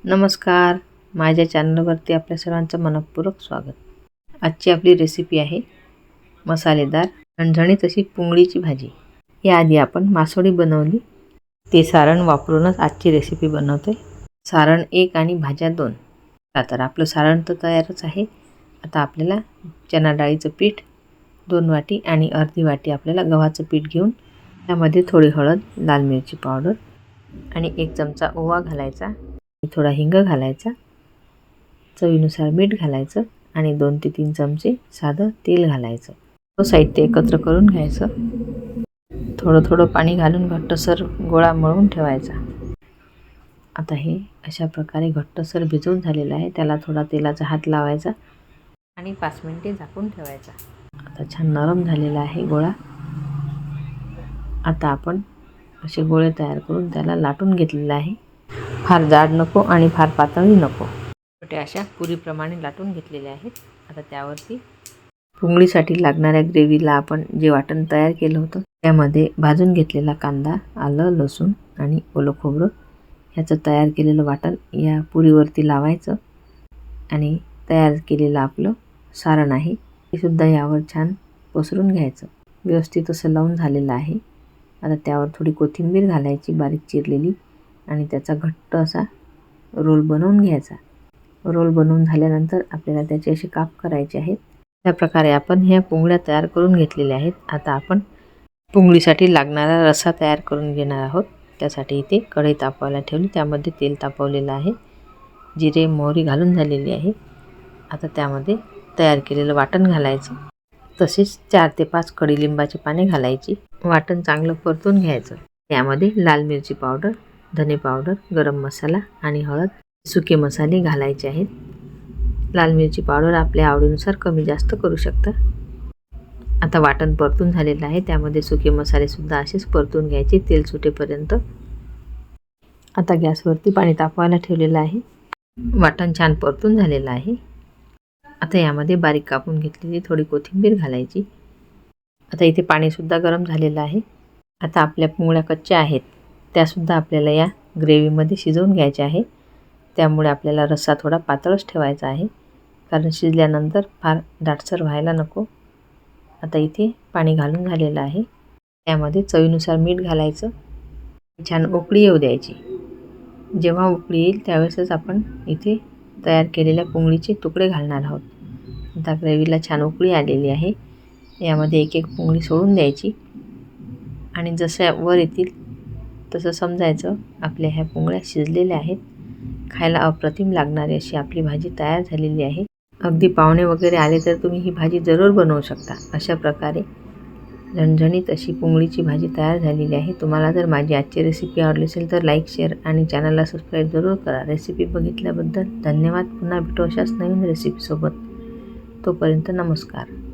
नमस्कार, माझ्या चॅनलवरती आपल्या सर्वांचं मनःपूर्वक स्वागत. आजची आपली रेसिपी आहे मसालेदार झणझणीत अशी पुंगळीची भाजी. याआधी आपण मासोळी बनवली, ते सारण वापरूनच आजची रेसिपी बनवते. सारण 1 आणि भाज्या 2. तर आपलं सारण तर तयारच आहे. आता आपल्याला चणा डाळीचं पीठ 2 वाटी आणि अर्धी वाटी आपल्याला गव्हाचं पीठ घेऊन त्यामध्ये थोडी हळद, लाल मिरची पावडर आणि 1 चमचा ओवा घालायचा, थोडा हिंग घालायचा, चवीनुसार मीठ घालायचं आणि 2 ते 3 चमचे साधं तेल घालायचं. तो साहित्य एकत्र करून घ्यायचं. थोडं थोडं पाणी घालून घट्टसर गोळा मळून ठेवायचा. आता हे अशा प्रकारे घट्टसर भिजवून झालेलं आहे. त्याला थोडा तेलाचा हात लावायचा आणि 5 मिनिटे झाकून ठेवायचा. आता छान नरम झालेला आहे गोळा. आता आपण असे गोळे तयार करून त्याला लाटून घेतलेला आहे. फार जाड नको आणि फार पातळही नको, छोट्या अशा पुरीप्रमाणे लाटून घेतलेल्या आहेत. आता त्यावरती पुंगळीसाठी लागणाऱ्या ग्रेव्हीला आपण जे वाटण तयार केलं होतं त्यामध्ये भाजून घेतलेला कांदा, आलं, लसूण आणि ओलं खोबरं ह्याचं तयार केलेलं वाटण या पुरीवरती लावायचं आणि तयार केलेलं आपलं सारण आहे ते सुद्धा यावर छान पसरून घ्यायचं. व्यवस्थित असं लावून झालेलं आहे. आता त्यावर थोडी कोथिंबीर घालायची बारीक चिरलेली आणि त्याचा घट्ट असा रोल बनवून घ्यायचा. रोल बनवून झाल्यानंतर आपल्याला त्याचे असे काप करायचे आहेत. त्या प्रकारे आपण ह्या पुंगळ्या तयार करून घेतलेल्या आहेत. आता आपण पुंगळीसाठी लागणारा रस्सा तयार करून घेणार आहोत. त्यासाठी इथे कढई तापवायला ठेवली, त्यामध्ये तेल तापवलेलं आहे. जिरे मोहरी घालून झालेली आहे. आता त्यामध्ये तयार केलेलं वाटण घालायचं. तसेच 4 ते 5 कडीलिंबाची पाने घालायची. वाटण चांगलं परतून घ्यायचं. त्यामध्ये लाल मिरची पावडर, धने पावडर, गरम मसाला आणि हळद, सुके मसाले घालायचे आहेत. लाल मिरची पावडर आपल्या आवडीनुसार कमी जास्त करू शकता. आता वाटण परतून झालेलं आहे. त्यामध्ये सुके मसाले सुद्धा असेच परतून घ्यायचे तेल सुटेपर्यंत. आता गॅसवरती पाणी तापवायला ठेवलेलं आहे. वाटण छान परतून झालेलं आहे. आता यामध्ये बारीक कापून घेतलेली थोडी कोथिंबीर घालायची. आता इथे पाणीसुद्धा गरम झालेलं आहे. आता आपल्या पुंगळ्या कच्च्या आहेत त्यासुद्धा आपल्याला या ग्रेव्हीमध्ये शिजवून घ्यायच्या आहे. त्यामुळे आपल्याला रस्सा थोडा पातळच ठेवायचा आहे, कारण शिजल्यानंतर फार दाटसर व्हायला नको. आता इथे पाणी घालून झालेलं आहे. त्यामध्ये चवीनुसार मीठ घालायचं. छान उकळी येऊ द्यायची. जेव्हा उकळी येईल त्यावेळेसच आपण इथे तयार केलेल्या पुंगळीचे तुकडे घालणार आहोत. आता ग्रेव्हीला छान उकळी आलेली आहे. यामध्ये एक एक पुंगळी सोडून द्यायची आणि जसं वर येतील तसं समजायचं आपल्या ह्या पुंगळ्या शिजलेल्या आहेत. खायला अप्रतिम लागणारी अशी आपली भाजी तयार झालेली आहे. अगदी पाहुणे वगैरे आले तर तुम्ही ही भाजी जरूर बनवू शकता. अशा प्रकारे झणझणीत अशी पुंगळीची भाजी तयार झालेली आहे. तुम्हाला जर माझी आजची रेसिपी आवडली असेल तर लाईक, शेअर आणि चॅनलला सबस्क्राईब जरूर करा. रेसिपी बघितल्याबद्दल धन्यवाद. पुन्हा भेटू अशाच नवीन रेसिपीसोबत. तोपर्यंत नमस्कार.